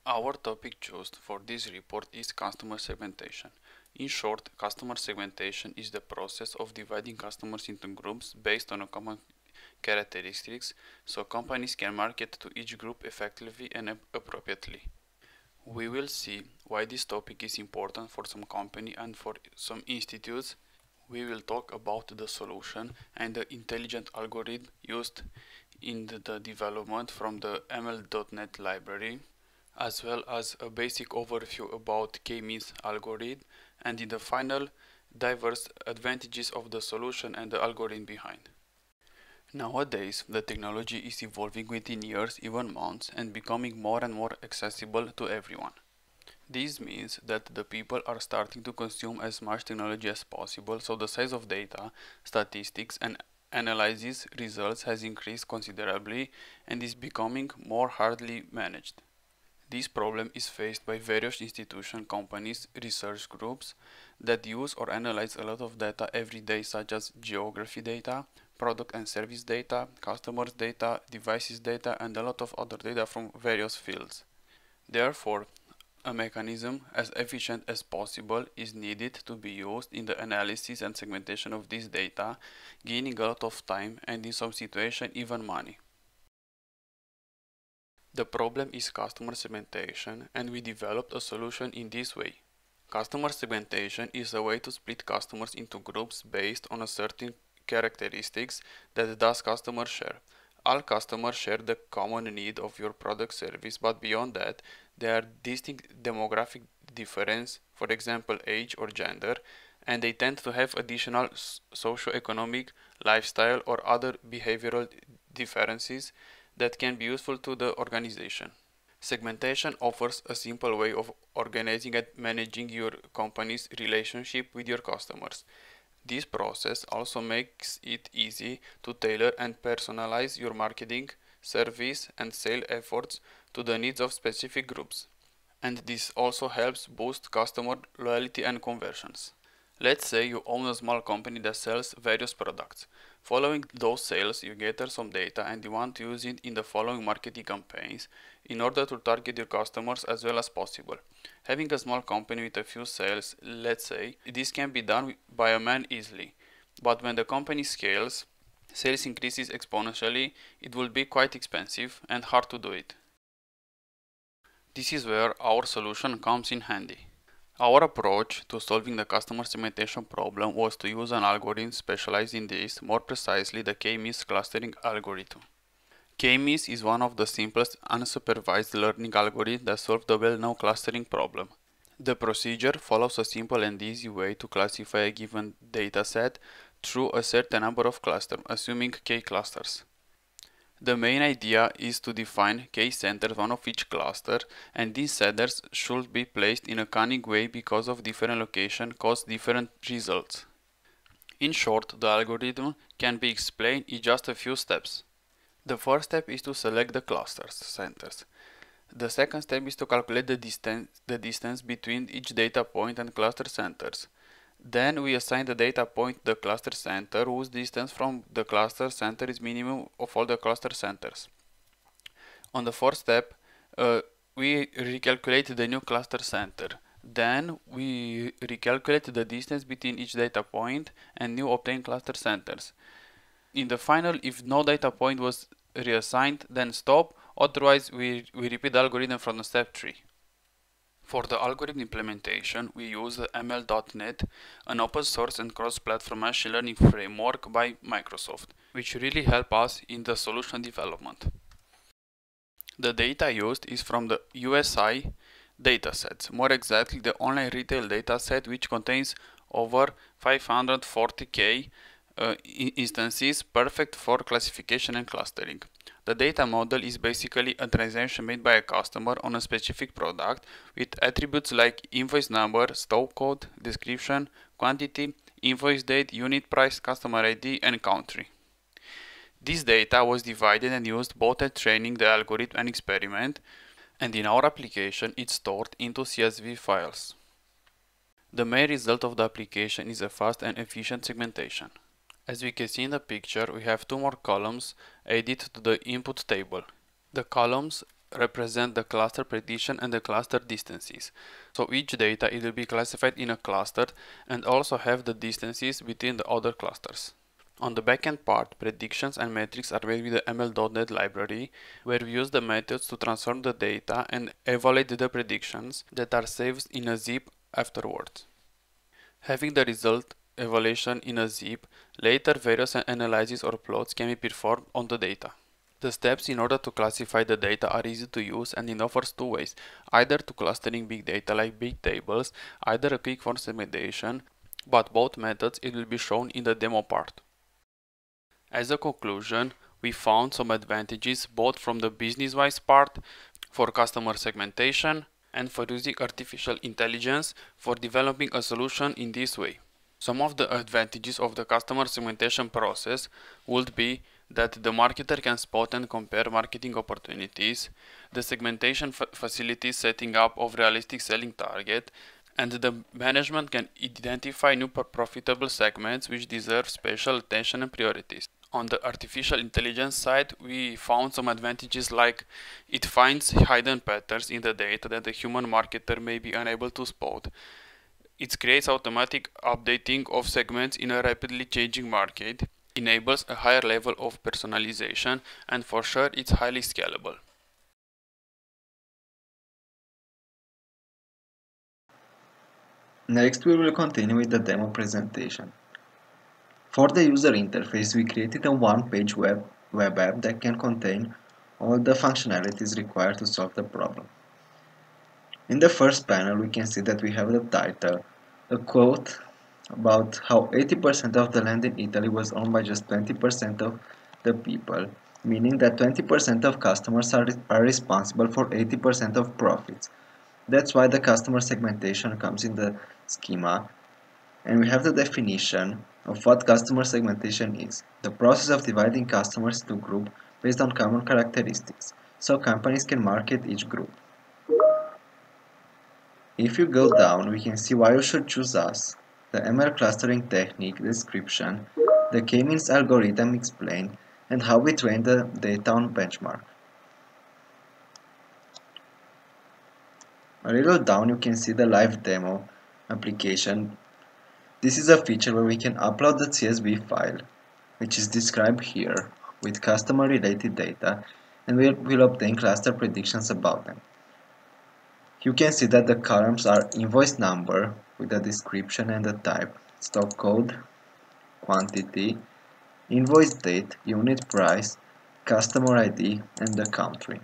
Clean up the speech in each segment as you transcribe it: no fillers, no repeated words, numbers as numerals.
Our topic chosen for this report is customer segmentation. In short, customer segmentation is the process of dividing customers into groups based on a common characteristics so companies can market to each group effectively and appropriately. We will see why this topic is important for some company and for some institutes. We will talk about the solution and the intelligent algorithm used in the development from the ML.NET library, as well as a basic overview about K-means algorithm, and in the final, diverse advantages of the solution and the algorithm behind. Nowadays, the technology is evolving within years, even months, and becoming more and more accessible to everyone. This means that the people are starting to consume as much technology as possible, so the size of data, statistics, and analysis results has increased considerably and is becoming more hardly managed. This problem is faced by various institutions, companies, research groups that use or analyze a lot of data every day, such as geography data, product and service data, customers data, devices data, and a lot of other data from various fields. Therefore, a mechanism as efficient as possible is needed to be used in the analysis and segmentation of this data, gaining a lot of time and in some situations even money. The problem is customer segmentation, and we developed a solution in this way. Customer segmentation is a way to split customers into groups based on a certain characteristics that does customer share. All customers share the common need of your product service, but beyond that, there are distinct demographic difference, for example age or gender, and they tend to have additional socio-economic, lifestyle or other behavioral differences that can be useful to the organization. Segmentation offers a simple way of organizing and managing your company's relationship with your customers. This process also makes it easy to tailor and personalize your marketing, service, and sale efforts to the needs of specific groups. And this also helps boost customer loyalty and conversions. Let's say you own a small company that sells various products. Following those sales, you gather some data and you want to use it in the following marketing campaigns in order to target your customers as well as possible. Having a small company with a few sales, let's say, this can be done by a man easily. But when the company scales, sales increases exponentially, it will be quite expensive and hard to do it. This is where our solution comes in handy. Our approach to solving the customer segmentation problem was to use an algorithm specialized in this, more precisely the K-means clustering algorithm. K-means is one of the simplest unsupervised learning algorithms that solve the well-known clustering problem. The procedure follows a simple and easy way to classify a given dataset through a certain number of clusters, assuming K clusters. The main idea is to define K-centers, one of each cluster, and these centers should be placed in a cunning way because of different locations cause different results. In short, the algorithm can be explained in just a few steps. The first step is to select the clusters centers. The second step is to calculate the distance between each data point and cluster centers. Then we assign the data point the cluster center whose distance from the cluster center is minimum of all the cluster centers. On the fourth step, we recalculate the new cluster center. Then we recalculate the distance between each data point and new obtained cluster centers. In the final, if no data point was reassigned, then stop, otherwise we repeat the algorithm from the step 3. For the algorithm implementation, we use the ML.NET, an open source and cross-platform machine learning framework by Microsoft, which really help us in the solution development. The data used is from the USI datasets, more exactly the online retail dataset, which contains over 540k instances, perfect for classification and clustering. The data model is basically a transaction made by a customer on a specific product with attributes like invoice number, stock code, description, quantity, invoice date, unit price, customer ID, and country. This data was divided and used both at training the algorithm and experiment, and in our application it's stored into CSV files. The main result of the application is a fast and efficient segmentation. As we can see in the picture, we have two more columns added to the input table. The columns represent the cluster prediction and the cluster distances. So each data it will be classified in a cluster and also have the distances between the other clusters. On the backend part, predictions and metrics are made with the ML.NET library, where we use the methods to transform the data and evaluate the predictions that are saved in a zip afterwards. Having the result evaluation in a zip, later various analyses or plots can be performed on the data. The steps in order to classify the data are easy to use and it offers two ways, either to clustering big data like big tables, either a quick form segmentation, but both methods it will be shown in the demo part. As a conclusion, we found some advantages both from the business-wise part for customer segmentation and for using artificial intelligence for developing a solution in this way. Some of the advantages of the customer segmentation process would be that the marketer can spot and compare marketing opportunities, the segmentation facilitates setting up of realistic selling target, and the management can identify new profitable segments which deserve special attention and priorities. On the artificial intelligence side, we found some advantages like it finds hidden patterns in the data that the human marketer may be unable to spot. It creates automatic updating of segments in a rapidly changing market, enables a higher level of personalization, and for sure it's highly scalable. Next, we will continue with the demo presentation. For the user interface, we created a one-page web app that can contain all the functionalities required to solve the problem. In the first panel, we can see that we have the title, a quote about how 80% of the land in Italy was owned by just 20% of the people, meaning that 20% of customers are responsible for 80% of profits. That's why the customer segmentation comes in the schema. And we have the definition of what customer segmentation is, the process of dividing customers into groups based on common characteristics, so companies can market each group. If you go down, we can see why you should choose us, the ML clustering technique description, the K-means algorithm explained, and how we train the data on benchmark. A little down you can see the live demo application. This is a feature where we can upload the CSV file, which is described here, with customer related data, and we'll obtain cluster predictions about them. You can see that the columns are invoice number with the description and the type, stock code, quantity, invoice date, unit price, customer ID, and the country.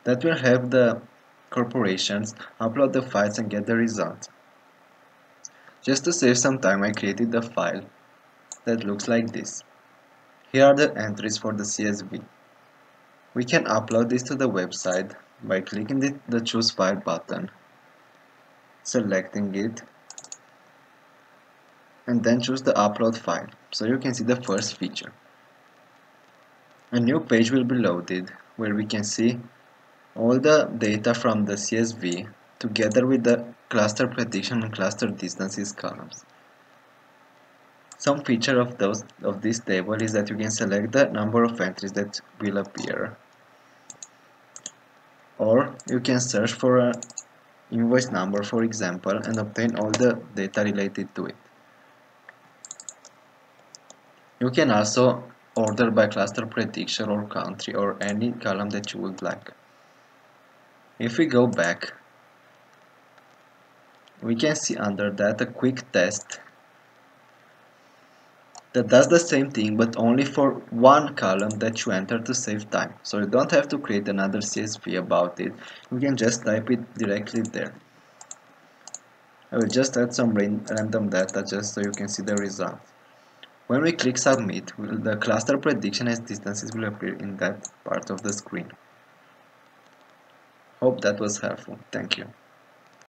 That will help the corporations upload the files and get the results. Just to save some time, I created a file that looks like this. Here are the entries for the CSV. We can upload this to the website by clicking the Choose File button, selecting it, and then choose the upload file, so you can see the first feature. A new page will be loaded where we can see all the data from the CSV together with the cluster prediction and cluster distances columns. Some feature of this table is that you can select the number of entries that will appear, or you can search for an invoice number, for example, and obtain all the data related to it. You can also order by cluster prediction or country or any column that you would like. If we go back, we can see under that a quick test that does the same thing but only for one column that you enter to save time. So you don't have to create another CSV about it, you can just type it directly there. I will just add some random data just so you can see the result. When we click submit, the cluster prediction as distances will appear in that part of the screen. Hope that was helpful. Thank you.